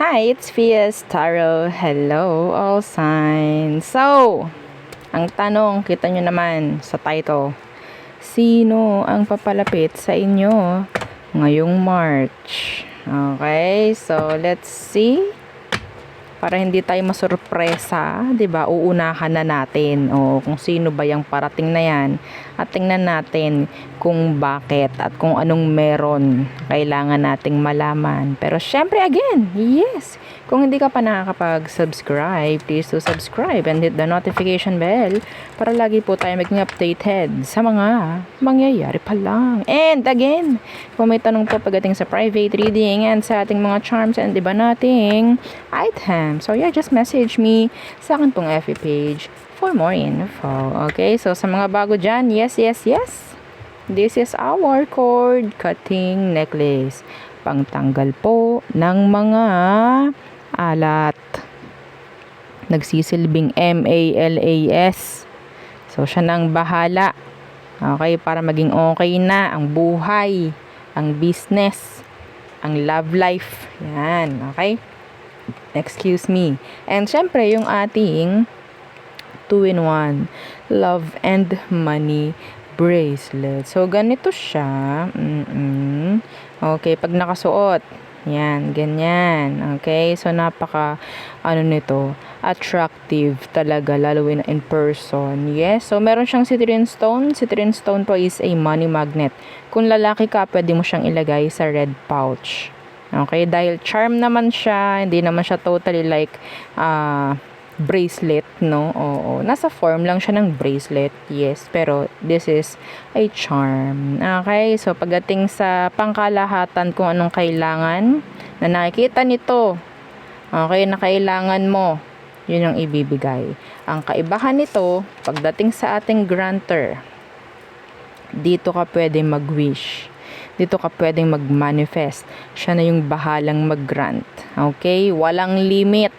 Hi, it's Fias Tarot. Hello, all signs. So, ang tanong, kita nyo naman sa title, sino ang papalapit sa inyo ngayong March? Okay, so let's see. Para hindi tayo masurpresa, 'di ba? Uunahan na natin kung sino ba yung parating na 'yan at tingnan natin kung bakit at kung anong meron kailangan nating malaman. Pero syempre again, yes. Kung hindi ka pa nakakapag-subscribe, please do subscribe and hit the notification bell para lagi po tayo maging updated sa mga mangyayari pa lang. And again, kung may tanong po pagdating sa private reading and sa ating mga charms and iba nating item. So yeah, just message me sa akin pong FB page for more info. Okay, so sa mga bago dyan, yes. This is our cord cutting necklace. Pangtanggal po ng mga alat. Nagsisilbing MALAS. So siya nang bahala. Okay, para maging okay na ang buhay, ang business, ang love life. Yan, okay? Excuse me. And syempre, yung ating 2-in-1 love and money bracelet. So, ganito siya. Okay, pag nakasuot, yan, ganyan. Okay, so napaka, nito, attractive talaga, lalo in person. Yes, so meron siyang citrine stone. Citrine stone po is a money magnet. Kung lalaki ka, pwede mo siyang ilagay sa red pouch. Okay, dahil charm naman siya, hindi naman siya totally like bracelet, no? Oo, nasa form lang siya ng bracelet, yes, pero this is a charm. Okay, so pagdating sa pangkalahatan kung anong kailangan na nakikita nito, okay, na kailangan mo, yun ang ibibigay. Ang kaibahan nito, pagdating sa ating granter, dito ka pwede mag-wish. Dito ka pwedeng mag-manifest. Siya na yung bahalang mag-grant. Okay? Walang limit.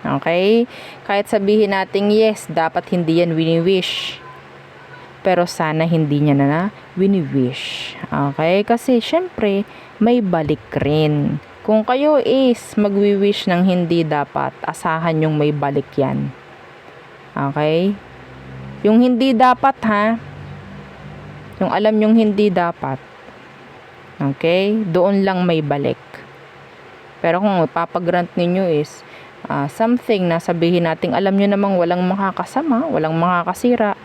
Okay? Kahit sabihin natin yes, dapat hindi yan wini-wish. Pero sana hindi niya na wini-wish. Okay? Kasi syempre, may balik rin. Kung kayo is magwi-wish ng hindi dapat, asahan yung may balik yan. Okay? Yung hindi dapat ha, yung alam yung hindi dapat, okay, doon lang may balik. Pero kung papagrant ninyo is something na sabihin natin alam nyo namang walang makakasama, walang makakasira,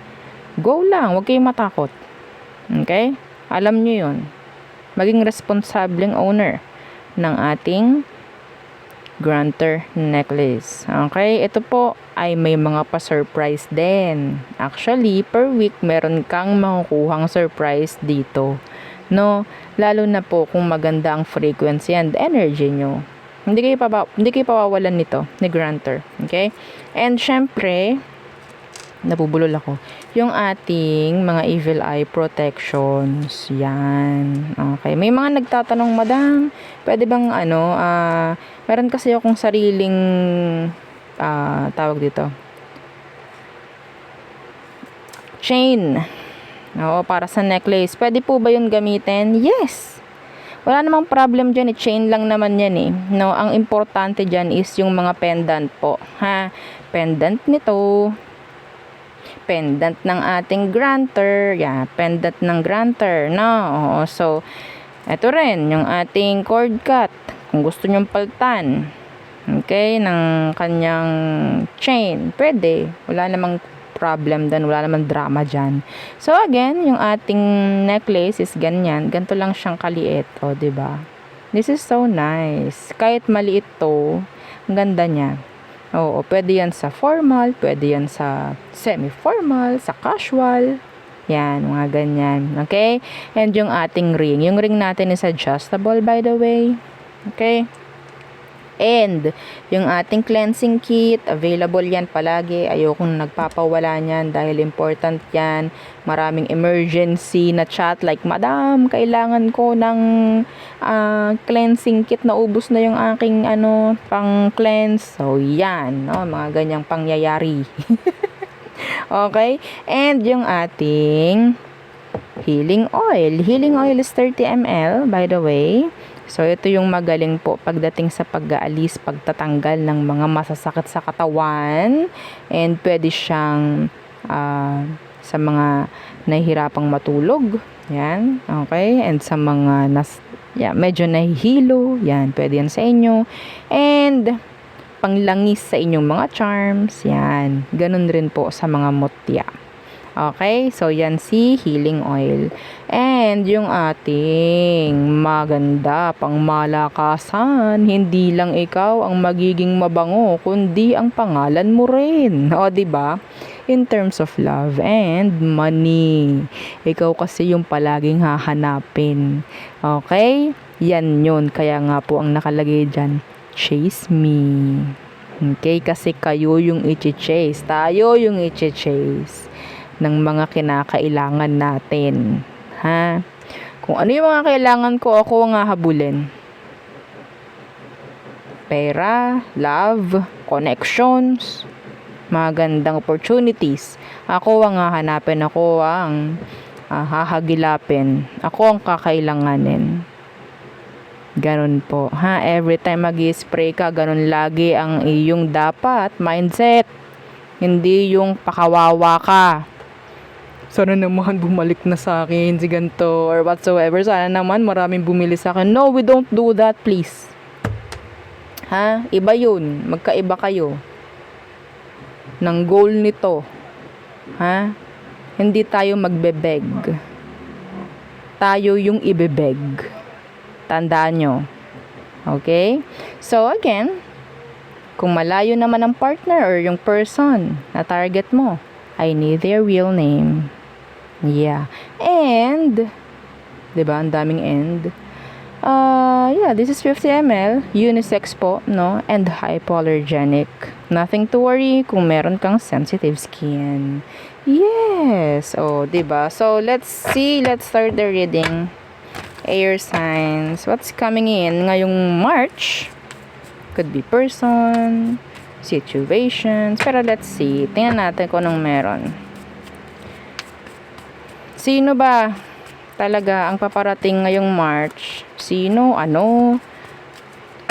go lang, huwag kayong matakot. Okay? Alam nyo yun. Maging responsableng owner ng ating granter necklace. Okay? Ito po ay may mga pa-surprise din. Actually, per week meron kang makukuhang surprise dito. No, lalo na po kung maganda ang frequency and energy nyo. Hindi kayo pawawalan nito ni granter. Okay? And syempre, nabubulol ako. Yung ating mga evil eye protections. Yan. Okay. May mga nagtatanong, Madam, pwede bang meron kasi akong sariling tawag dito, chain. Oo, para sa necklace. Pwede po ba yun gamitin? Yes! Wala namang problem dyan. Chain lang naman yan eh. No, ang importante dyan is yung mga pendant po. Ha? Pendant nito. Pendant ng ating granter. Yeah, pendant ng granter. No? Oo, so, eto rin, yung ating cord cut. Kung gusto nyong paltan. Okay? Ng kanyang chain. Pwede. Wala namang problem dan, wala naman drama dyan. So again, yung ating necklace is ganyan, ganito lang siyang kaliit, diba? This is so nice. Kahit maliit to, ang ganda niya. Oo, pwede yan sa formal, pwede yan sa semi-formal, sa casual. Yan, mga ganyan. Okay? And yung ating ring. Yung ring natin is adjustable, by the way. Okay? And yung ating cleansing kit, available yan palagi. Ayokong nagpapawala niyan dahil important yan. Maraming emergency na chat like, Madam, kailangan ko ng cleansing kit, naubos na yung aking pang cleanse. So yan, no? Mga ganyang pangyayari. Okay? And yung ating healing oil. Healing oil is 30 ml, by the way. So, ito yung magaling po pagdating sa pag-aalis, pagtatanggal ng mga masasakit sa katawan. And pwede siyang sa mga nahihirapang matulog. Yan. Okay. And sa mga medyo nahihilo. Yan. Pwede yan sa inyo. And panglangis sa inyong mga charms. Yan. Ganun rin po sa mga mutya. Okay, so yan si healing oil. And yung ating maganda pang malakasan, hindi lang ikaw ang magiging mabango, kundi ang pangalan mo rin. O, diba? In terms of love and money. Ikaw kasi yung palaging hahanapin. Okay? Yan yun. Kaya nga po ang nakalagay dyan, chase me. Okay? Kasi kayo yung i-chase. Tayo yung i-chase ng mga kinakailangan natin. Ha? Kung ano yung mga kailangan ko, ako ang hahabulin. Pera, love, connections, magandang opportunities. Ako ang hahanapin, ako ang hahagilapin. Ako ang kakailanganin. Ganun po. Ha? Every time mag-i-spray ka, ganun lagi ang iyong dapat mindset. Hindi yung pakawawa ka. Sana naman bumalik na sa akin si ganito or whatsoever. Sana naman maraming bumili sa akin. No, we don't do that, please. Ha? Iba yun. Magkaiba kayo ng goal nito. Ha? Hindi tayo magbebeg. Tayo yung ibebeg. Tandaan nyo. Okay? So, again, kung malayo naman ang partner or yung person na target mo, I need their real name. Yeah. And, diba, ang daming end. Yeah, this is 50 ml. Unisex po, no? And hypoallergenic. Nothing to worry kung meron kang sensitive skin. Yes. Oh, diba? So, let's see. Let's start the reading. Air signs. What's coming in ngayong March? Could be person, situations. Pero let's see. Tingnan natin kung anong meron. Sino ba talaga ang paparating ngayong March? Sino? Ano?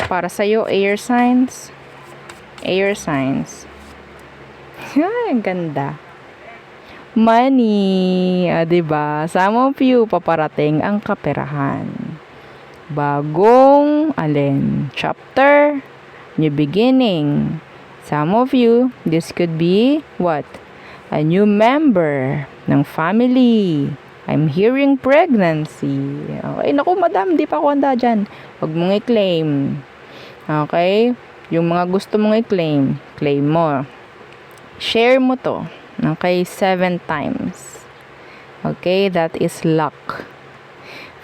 Para sa'yo, air signs? Air signs. Ang ganda. Money. Diba? Some of you, paparating ang kaperahan. Bagong, chapter, new beginning. Some of you, this could be, what? A new member ng family. I'm hearing pregnancy. Okay, naku madam, di pa ako handa dyan. Huwag mong i-claim. Okay? Yung mga gusto mong i-claim, claim mo. Share mo to. Okay, 7 times. Okay, that is luck.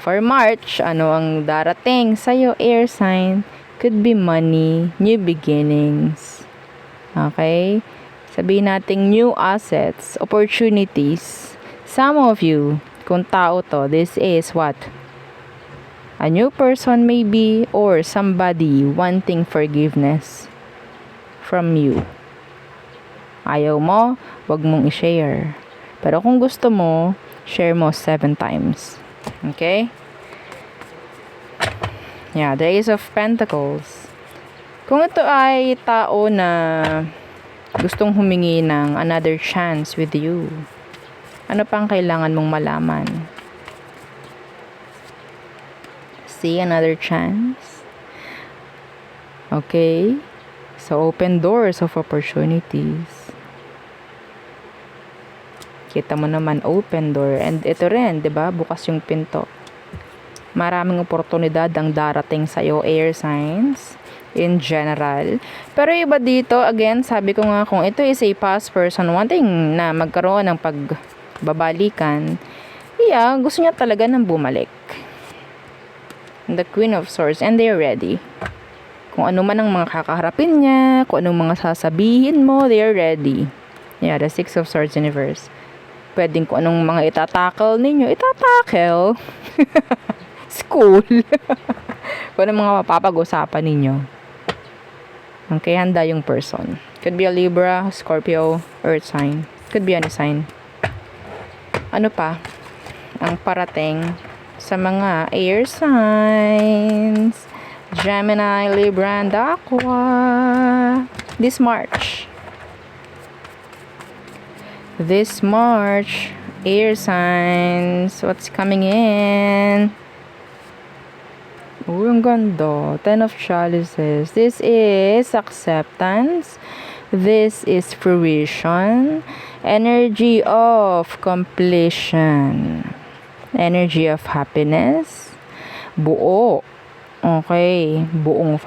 For March, ano ang darating sa'yo, air sign? Could be money, new beginnings. Okay? Sabihin natin new assets, opportunities. Some of you, kung tao to, this is what? A new person maybe or somebody wanting forgiveness from you. Ayaw mo, wag mong i-share. Pero kung gusto mo, share mo 7 times. Okay? Yeah, the Ace of Pentacles. Kung ito ay tao na gustong humingi ng another chance with you, ano pang kailangan mong malaman? See, another chance. Okay? So, open doors of opportunities. Kita mo naman, open door. And ito rin, 'di ba? Bukas yung pinto. Maraming oportunidad ang darating sa'yo, air signs, in general. Pero iba dito, again, sabi ko nga, kung ito is a past person wanting na magkaroon ng pagbabalikan, yeah, gusto niya talaga nang bumalik. The Queen of Swords, and they're ready. Kung ano man ang mga kakaharapin niya, kung anong mga sasabihin mo, they're ready. Yeah, the Six of Swords universe. Pwedeng kung anong mga itatackle ninyo, itatackle. School. Kung anong mga mapapag-usapan ninyo. Okay, handa yung person. Could be a Libra, Scorpio, Earth sign. Could be any sign. Ano pa? Ang parating sa mga air signs. Gemini, Libra, and Aqua. This March, air signs, what's coming in? Oh, ang ganda. 10 of Chalices. This is acceptance. This is fruition. Energy of completion. Energy of happiness. Buo. Okay. Buong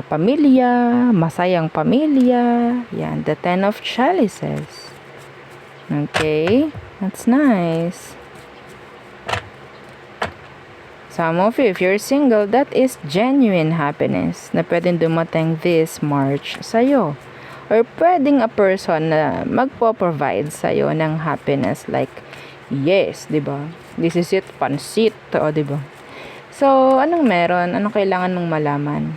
pamilya. Masayang pamilya. Yan. The 10 of Chalices. Okay. That's nice. Some of you, if you're single, that is genuine happiness na pwedeng dumating this March sa'yo. Or pwedeng a person na magpo-provide sa'yo ng happiness. Like, yes, diba? This is it, pansit. O, diba? So, anong meron? Anong kailangan mong malaman?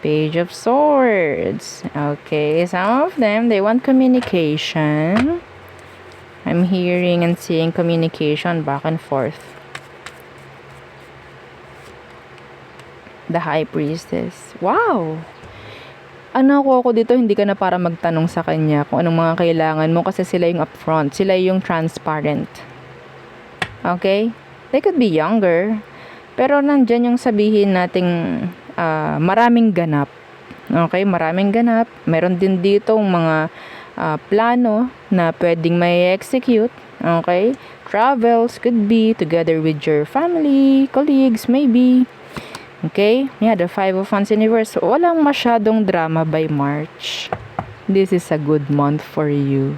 Page of Swords. Okay, some of them, they want communication. I'm hearing and seeing communication back and forth. The High Priestess. Wow! Ano ako dito, hindi ka na para magtanong sa kanya kung anong mga kailangan mo kasi sila yung upfront. Sila yung transparent. Okay? They could be younger. Pero nandyan yung sabihin nating maraming ganap. Okay? Maraming ganap. Meron din dito mga plano na pwedeng may execute. Okay? Travels could be together with your family, colleagues, maybe. Okay? Yeah, the 5 of Wands in reverse. So, walang masyadong drama by March. This is a good month for you.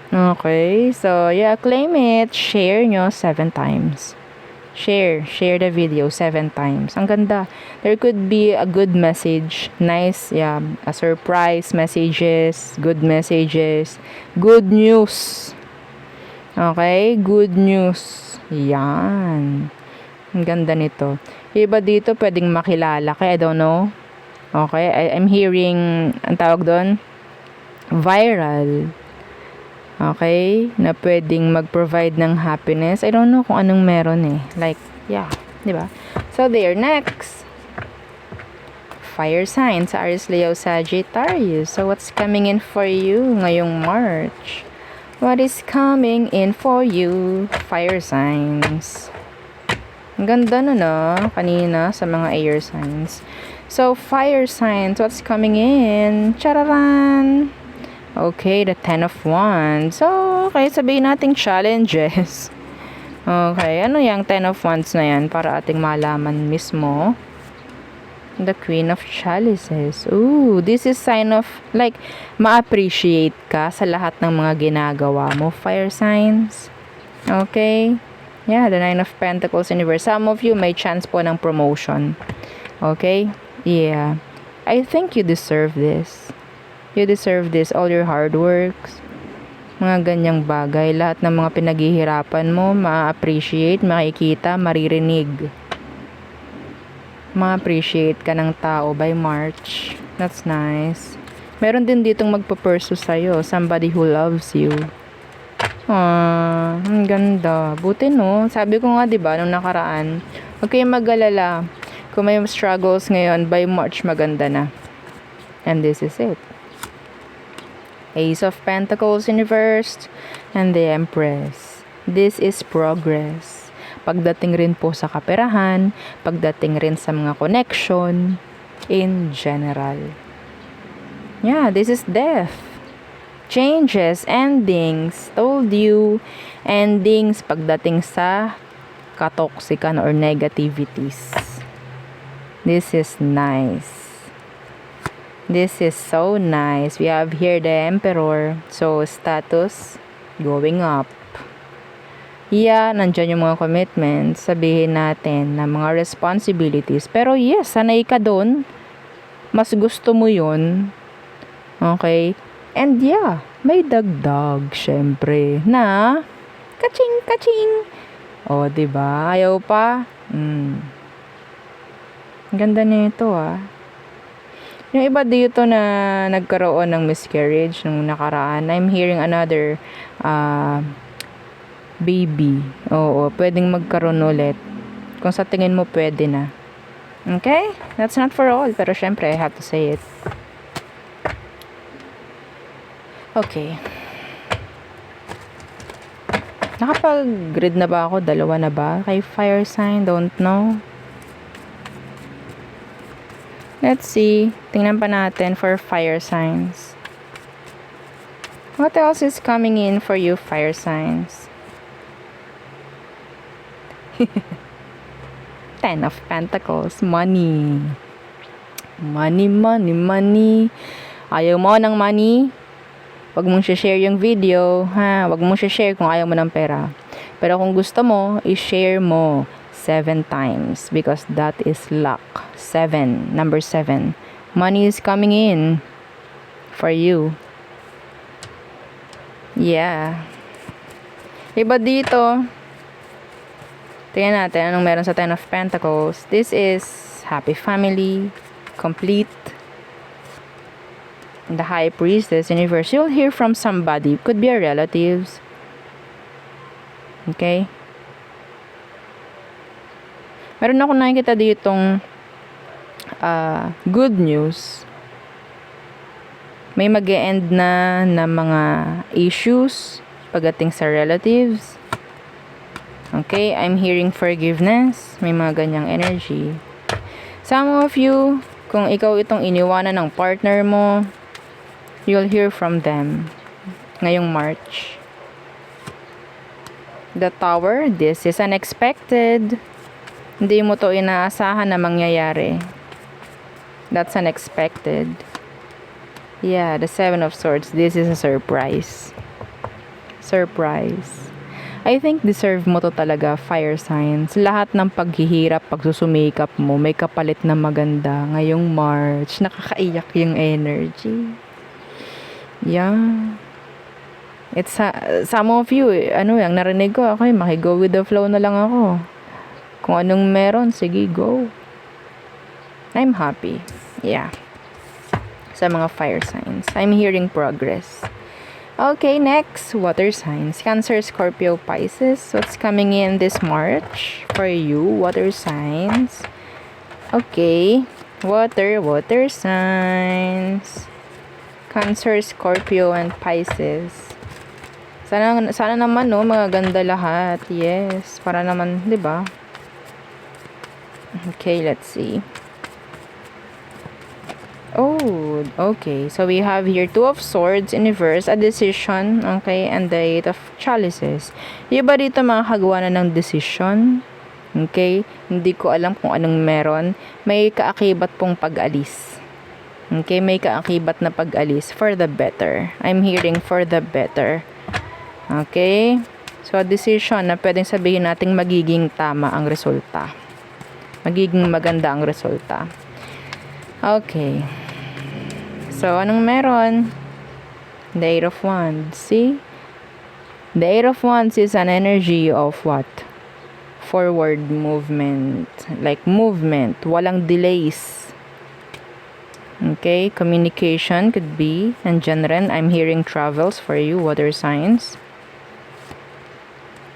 Okay? So, yeah, claim it. Share nyo 7 times. Share the video 7 times. Ang ganda. There could be a good message. Nice, yeah, a surprise messages, good messages, good news. Okay? Good news. Yan. Ang ganda nito. Iba dito pwedeng makilala kaya I don't know. Okay, I'm hearing ang tawag doon viral. Okay, na pwedeng mag-provide ng happiness. I don't know kung anong meron eh. Like, yeah, 'di ba? So there, next. Fire signs, Aries, Leo, Sagittarius. So what's coming in for you ngayong March? What is coming in for you? Fire signs. Ang ganda na kanina sa mga air signs. So, fire signs, what's coming in? Chararan! Okay, the 10 of Wands. So, okay, sabihin nating challenges. Okay, ano yung 10 of Wands na yan para ating malaman mismo? The Queen of Chalices. Ooh, this is sign of, like, ma-appreciate ka sa lahat ng mga ginagawa mo. Fire signs. Okay? Yeah, the 9 of Pentacles in reverse. Some of you may chance po ng promotion. Okay? Yeah. I think you deserve this. You deserve this. All your hard works. Mga ganyang bagay. Lahat ng mga pinaghihirapan mo, ma-appreciate, makikita, maririnig. Ma-appreciate ka ng tao by March. That's nice. Meron din ditong magpa-pursue sa'yo. Somebody who loves you. Ang ganda. Buti no. Sabi ko nga 'di ba nung nakaraan, huwag kayong mag-alala. Kung may struggles ngayon, by March maganda na. And this is it. Ace of Pentacles in reverse and the Empress. This is progress. Pagdating rin po sa kaperahan, pagdating rin sa mga connection in general. Yeah, this is death. Changes, endings, told you, endings pagdating sa katoksikan or negativities. This is nice. This is so nice. We have here the Emperor. So, status, going up. Yeah, nandyan yung mga commitments. Sabihin natin na mga responsibilities. Pero yes, sanay ka dun. Mas gusto mo yun. Okay? And yeah, may dagdag, syempre, na kaching. O, diba? Ayaw pa? Ganda nito, Yung iba dito na nagkaroon ng miscarriage nung nakaraan, I'm hearing another baby. Oo, pwedeng magkaroon ulit. Kung sa tingin mo pwede na. Okay? That's not for all. Pero syempre, I have to say it. Okay. Nakapag-grid na ba ako? Dalawa na ba? Kay fire sign? Don't know. Let's see. Tingnan pa natin for fire signs. What else is coming in for you, fire signs? Ten of Pentacles. Money. Money, money, money. Ayaw mo ng money? Wag mong share yung video, ha? Wag mong share kung ayaw mo ng pera. Pero kung gusto mo, i-share mo 7 times because that is luck. 7. Number 7. Money is coming in for you. Yeah. Iba dito. Tingnan natin anong meron sa Ten of Pentacles. This is happy family, complete. The High Priestess, Universe. You'll hear from somebody. Could be your relatives. Okay? Meron ako nakikita ditong good news. May mag-e-end na mga issues pagdating sa relatives. Okay? I'm hearing forgiveness. May mga ganyang energy. Some of you, kung ikaw itong iniwanan ng partner mo, you'll hear from them ngayong March. The Tower, this is unexpected. Hindi mo to inaasahan na mangyayari. That's unexpected. Yeah, the Seven of Swords, this is a surprise. Surprise. I think deserve mo to talaga, fire signs. Lahat ng paghihirap, pagsusumikap mo, may kapalit na maganda ngayong March. Nakakaiyak yung energy. Yeah. It's some of you, yung narinig ko, okay, maki-go with the flow na lang ako. Kung anong meron, sige, go. I'm happy. Yeah. Sa mga fire signs. I'm hearing progress. Okay, next, water signs. Cancer, Scorpio, Pisces. What's coming in this March for you, water signs? Okay. Water signs. Cancer, Scorpio, and Pisces. Sana naman, no, magaganda lahat. Yes, para naman, 'di ba? Okay, let's see. Oh, okay. So we have here Two of Swords in reverse, a decision, okay, and the Eight of Chalices. Yung ba dito makakagawa na ng decision? Okay, hindi ko alam kung anong meron. May kaakibat pong pag-alis. Okay, may kaakibat na pag-alis for the better. I'm hearing for the better. Okay? So, a decision na pwedeng sabihin nating magiging tama ang resulta. Magiging maganda ang resulta. Okay. So, anong meron? The Eight of Wands. See? The Eight of Wands is an energy of what? Forward movement. Like movement. Walang delays. Okay, communication could be, and rin, I'm hearing travels for you, water signs.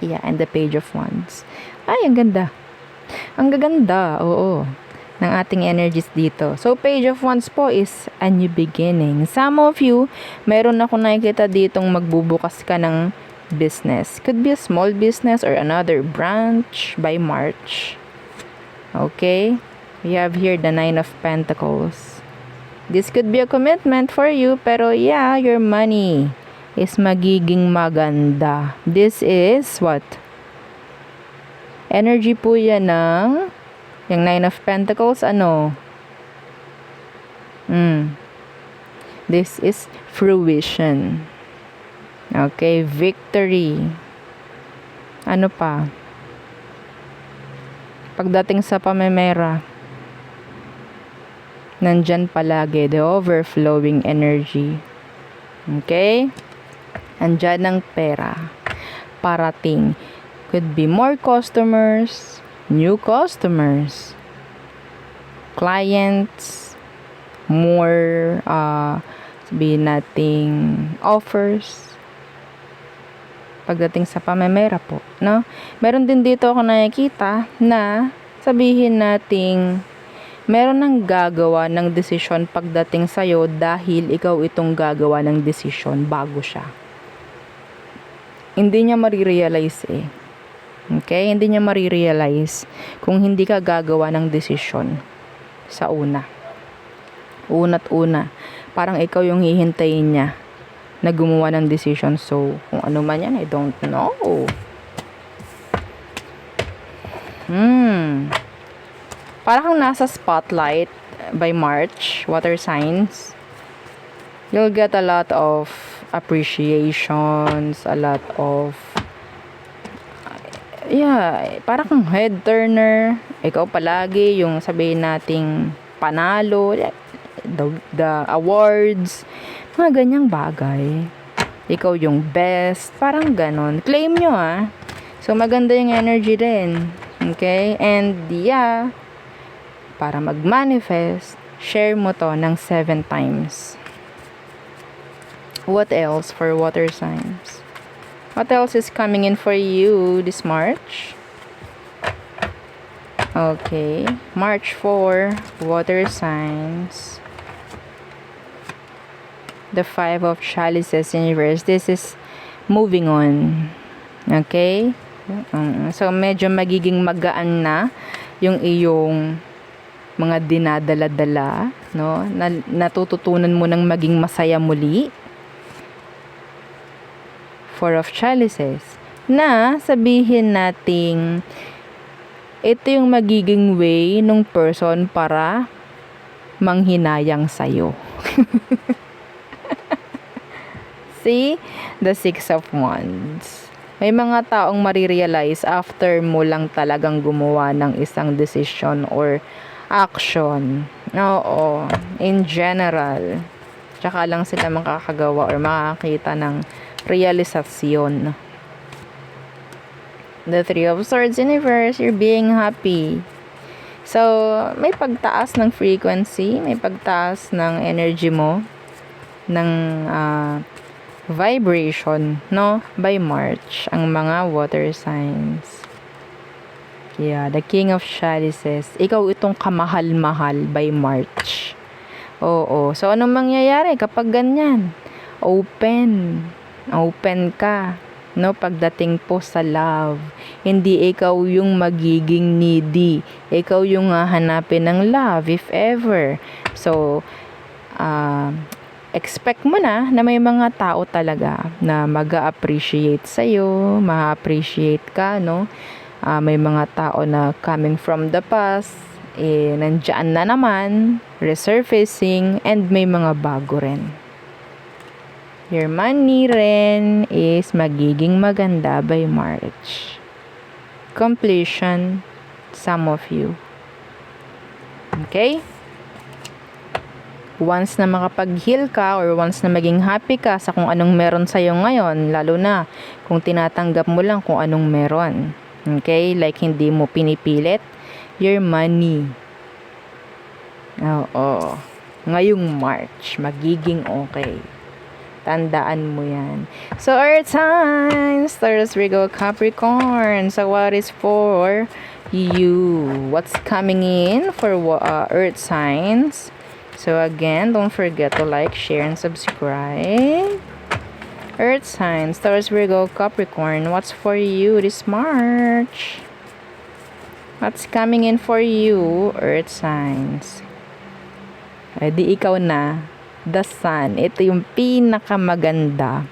Yeah, and the Page of Wands. Ay, ang ganda. Ang gaganda, oo, ng ating energies dito. So, Page of Wands po is a new beginning. Some of you, meron ako nakikita ditong magbubukas ka ng business. Could be a small business or another branch by March. Okay, we have here the Nine of Pentacles. This could be a commitment for you, pero yeah, your money is magiging maganda. This is what? Energy po yan ng yung Nine of Pentacles, ano? This is fruition. Okay, victory. Ano pa? Pagdating sa pamemera, nandyan palagi the overflowing energy. Okay? Andyan ang pera. Parating. Could be more customers, new customers, clients, more, sabihin nating offers. pagdating sa pamemera po, no? Meron din dito ako nakikita na sabihin nating meron nang gagawa ng desisyon pagdating sa'yo dahil ikaw itong gagawa ng desisyon bago siya. Hindi niya marirealize eh. Okay? Hindi niya marirealize kung hindi ka gagawa ng desisyon sa una. Una't una. Parang ikaw yung hihintayin niya na gumawa ng decision. So, kung ano man yan, I don't know. Parang kang nasa spotlight by March, water signs. You'll get a lot of appreciations, a lot of parang kang head turner. Ikaw palagi yung sabihin nating panalo, the awards, mga ganyang bagay. Ikaw yung best, parang ganon. Claim nyo So maganda yung energy din. Okay? And para mag-manifest, share mo to ng 7 times. What else for water signs? What else is coming in for you this March? Okay. March 4, water signs. The 5 of chalices in reverse. This is moving on. Okay? So, medyo magiging magaan na yung iyong mga dinadala-dala, no? Natututunan mo ng maging masaya muli. 4 of chalices. Na sabihin nating ito yung magiging way ng person para manghinayang sa'yo. See? The 6 of Wands. May mga taong marirealize after mo lang talagang gumawa ng isang decision or action. Oo. In general. Tsaka lang sila makakagawa or makakita ng realisasyon. The 3 of Swords in reverse, you're being happy. So, may pagtaas ng frequency, may pagtaas ng energy mo, ng vibration, no? By March, ang mga water signs. The King of Chalices. Ikaw itong kamahal-mahal by March. Oo. So, anong mangyayari kapag ganyan? Open ka, no? Pagdating po sa love. Hindi ikaw yung magiging needy. Ikaw yung hahanapin ng love, if ever. So, expect mo na may mga tao talaga na mag-a-appreciate sa'yo, ma-appreciate ka, no? May mga tao na coming from the past, nandyan na naman, resurfacing, and may mga bago rin. Your money rin is magiging maganda by March. Completion, some of you. Okay? Once na makapag-heal ka or once na maging happy ka sa kung anong meron sa'yo ngayon, lalo na kung tinatanggap mo lang kung anong meron. Okay? Like hindi mo pinipilit your money. Oo. Ngayong March, magiging okay. Tandaan mo yan. So, Earth signs, Taurus, Virgo, Capricorn. So, what is for you? What's coming in for Earth signs? So, again, don't forget to like, share, and subscribe. Earth signs, Taurus, Virgo, Capricorn. What's for you this March? What's coming in for you, Earth signs? Di ikaw na. The Sun, ito yung pinakamaganda.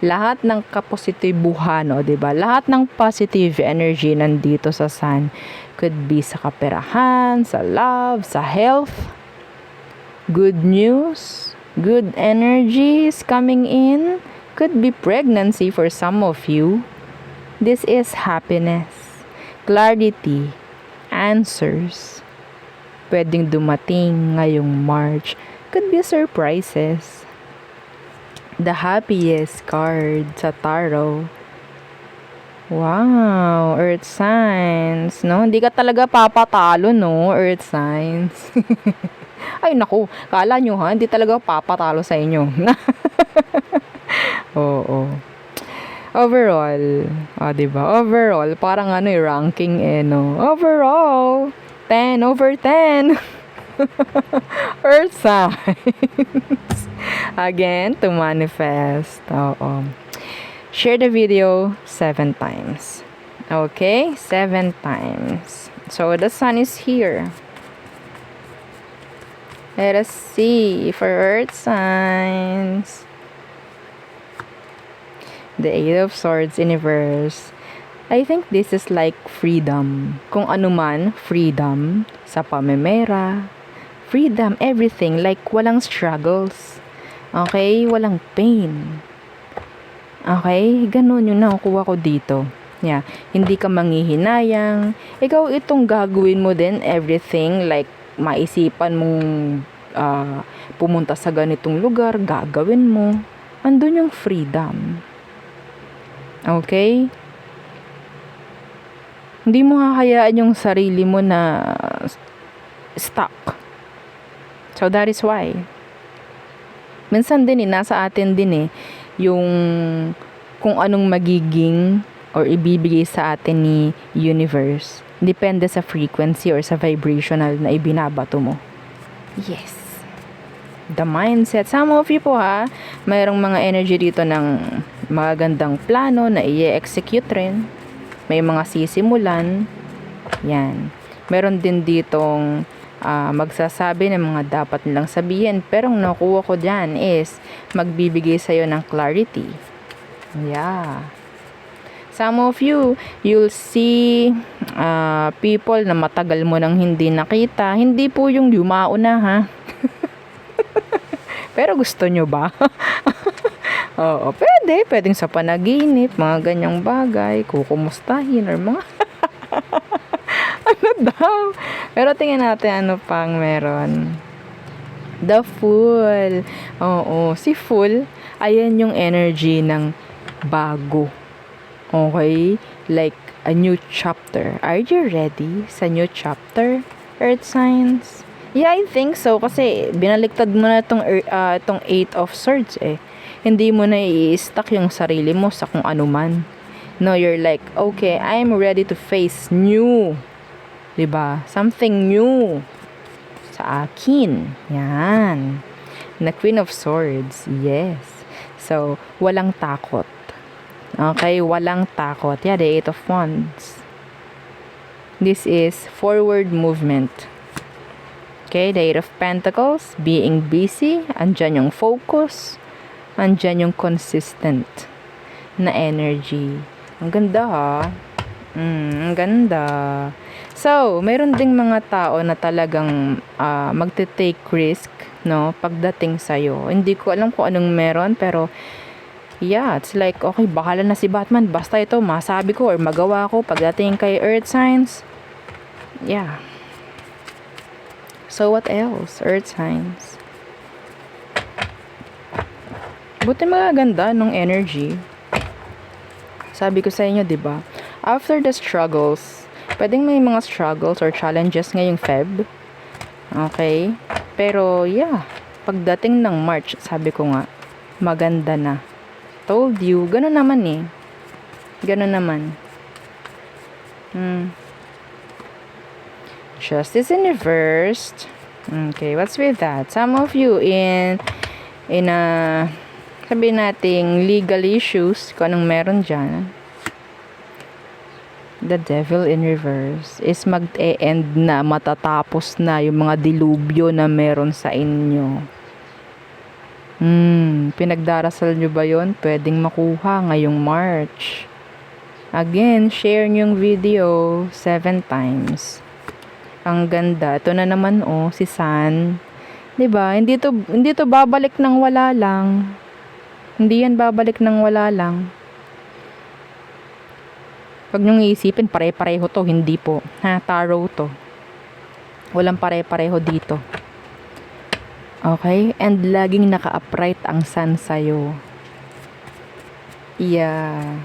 Lahat ng kapositibuhan, diba? Lahat ng positive energy nandito sa Sun. Could be sa kaperahan, sa love, sa health. Good news, good energies coming in. Could be pregnancy for some of you. This is happiness, clarity, answers. Pwedeng dumating ngayong March. Could be surprises. The happiest card sa tarot. Wow, Earth signs, no? Hindi ka talaga papatalo, no, Earth signs. Ay, naku, kala nyo hindi talaga papatalo sa inyo. Oo. Overall. Diba? Overall. Parang ano ranking no? Overall. 10 over 10. Earth signs. Again, to manifest. Oo. Share the video 7 times. Okay? 7 times. So, the sun is here. Let us see for Earth signs. The Eight of Swords in reverse. I think this is like freedom. Kung ano man, freedom sa pamemera. Freedom, everything. Like walang struggles. Okay? Walang pain. Okay? Ganun yung nakukuha ko dito. Yeah. Hindi ka manghihinayang. Ikaw itong gagawin mo din everything. Like maisipan mong pumunta sa ganitong lugar, gagawin mo. Andun yung freedom. Okay? Hindi mo hahayaan yung sarili mo na stuck. So that is why. Minsan din nasa atin din yung kung anong magiging or ibibigay sa atin ni universe. Depende sa frequency or sa vibrational na ibinabato mo. Yes. The mindset. Some of you po mayroong mga energy dito ng magagandang plano na i-execute rin. May mga sisimulan. Yan. Meron din ditong magsasabi ng mga dapat nilang sabihin. Pero ang nakuha ko dyan is magbibigay sa'yo ng clarity. Yeah. Some of you, you'll see people na matagal mo nang hindi nakita. Hindi po yung yumao na Pero gusto nyo ba? Oo, pwede. Pwedeng sa panaginip, mga ganyang bagay, kukumustahin, or mga ano daw. Pero tingnan natin ano pang meron. The Fool. Oo, si Fool, ayan yung energy ng bago. Okay? Like a new chapter. Are you ready sa new chapter, Earth signs? Yeah, I think so. Kasi binaliktad mo na itong Eight of Swords Hindi mo na i-stuck yung sarili mo sa kung ano man. No, you're like, okay, I'm ready to face new. Diba? Something new sa akin. Yan. Na Queen of Swords. Yes. So, walang takot. Okay, walang takot. Yeah, the Eight of Wands. This is forward movement. Okay, the Eight of Pentacles, being busy. Andyan yung focus. Andyan yung consistent na energy. Ang ganda ang ganda. So, mayroon ding mga tao na talagang magte-take risk, no, pagdating sa'yo. Hindi ko alam kung anong meron, pero yeah, it's like, okay, bahala na si Batman. Basta ito, masabi ko or magawa ko pagdating kay Earth signs. Yeah. So, what else? Earth signs. Buti magaganda nung energy. Sabi ko sa inyo, diba? After the struggles, pwedeng may mga struggles or challenges ngayong Feb. Okay? Pero, yeah. Pagdating ng March, sabi ko nga, maganda na. Told you. Ganun naman Ganun naman. Justice in reversed. Okay, what's with that? Some of you in sabihin nating legal issues, kung anong meron dyan. The Devil in reverse is mag-e-end na, matatapos na yung mga dilubyo na meron sa inyo. Pinagdarasal nyo ba yun? Pwedeng makuha ngayong March. Again, share nyo yung video 7 times. Ang ganda. Ito na naman si Sun. 'Di ba? Hindi to babalik ng wala lang. Hindi yan babalik ng wala lang. Pag nyong iisipin, pare-pareho to. Hindi po. Tarot to. Walang pare-pareho dito. Okay? And laging naka-upright ang sun sa'yo. Yeah.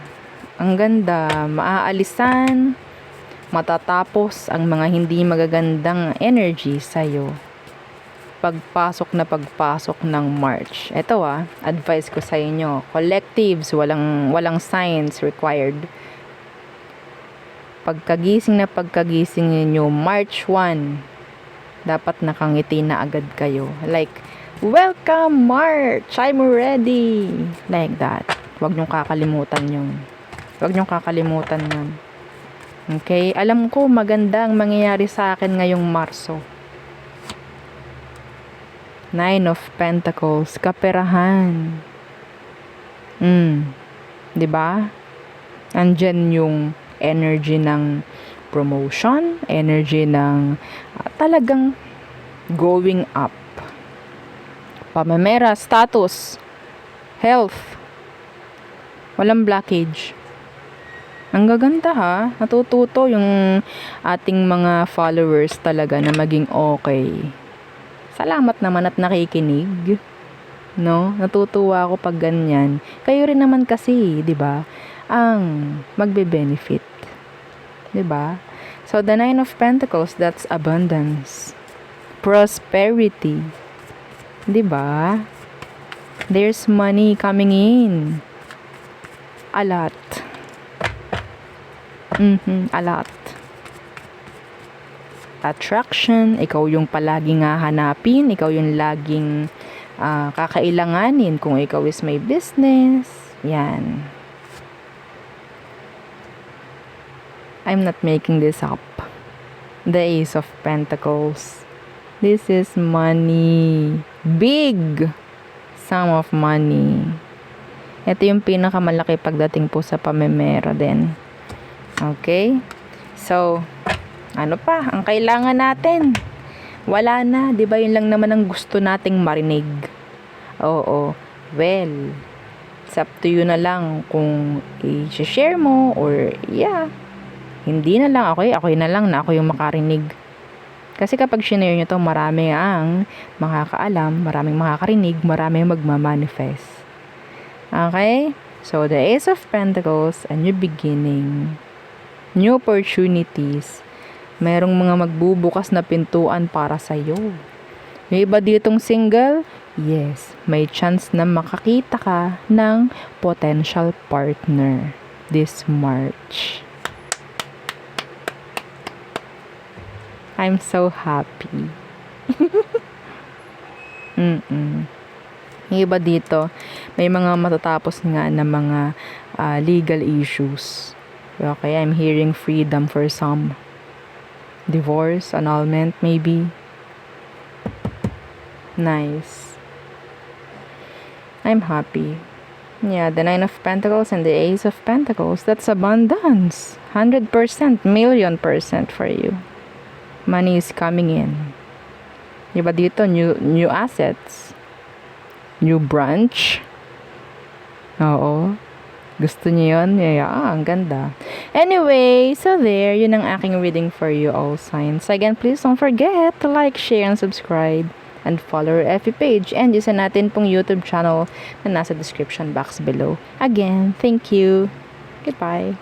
Ang ganda. Maaalisan. Matatapos ang mga hindi magagandang energy sa'yo. pagpasok ng March. Ito advice ko sa inyo. Collectives, walang signs required. Pagkagising ninyo, March 1, dapat nakangiti na agad kayo. Like, welcome March! I'm ready! Like that. Huwag niyong kakalimutan yun. Okay? Alam ko maganda ang mangyayari sa akin ngayong Marso. 9 of Pentacles, kaperahan. 'Di ba? Andyan yung energy ng promotion, energy ng talagang going up. Pamamera, status, health. Walang blockage. Ang gaganda natututo yung ating mga followers talaga na maging okay. Salamat naman at nakikinig. No? Natutuwa ako pag ganyan. Kayo rin naman kasi, 'di ba? Ang magbe-benefit. 'Di ba? So the 9 of Pentacles, that's abundance. Prosperity. 'Di ba? There's money coming in. A lot. A lot. Attraction, ikaw yung palaging hahanapin, ikaw yung laging kakailanganin kung ikaw is may business. Yan. I'm not making this up. The Ace of Pentacles. This is money. Big sum of money. Ito yung pinakamalaki pagdating po sa pamemera din. Okay? So, ano pa? Ang kailangan natin? Wala na. Diba yun lang naman ang gusto nating marinig? Oo. Well, it's up to you na lang kung i-share mo or hindi na lang ako na lang na ako yung makarinig. Kasi kapag shinare nyo to, marami ang makakaalam, maraming makakarinig, maraming magmamanifest. Okay? So, the Ace of Pentacles, a new beginning. New opportunities. Merong mga magbubukas na pintuan para sa'yo. Yung iba ditong single, yes, may chance na makakita ka ng potential partner this March. I'm so happy. Yung iba dito, may mga matatapos nga na mga legal issues. Okay, I'm hearing freedom for some. Divorce, annulment, maybe. Nice. I'm happy. Yeah, the 9 of Pentacles and the Ace of Pentacles. That's abundance. 100%, million% for you. Money is coming in. Diba dito, new assets. New branch. Oo. Gusto niyo yun? Ang ganda. Anyway, so there, yun ang aking reading for you all signs. Again, please don't forget to like, share, and subscribe. And follow our FB page. And isa natin pong YouTube channel na nasa description box below. Again, thank you. Goodbye.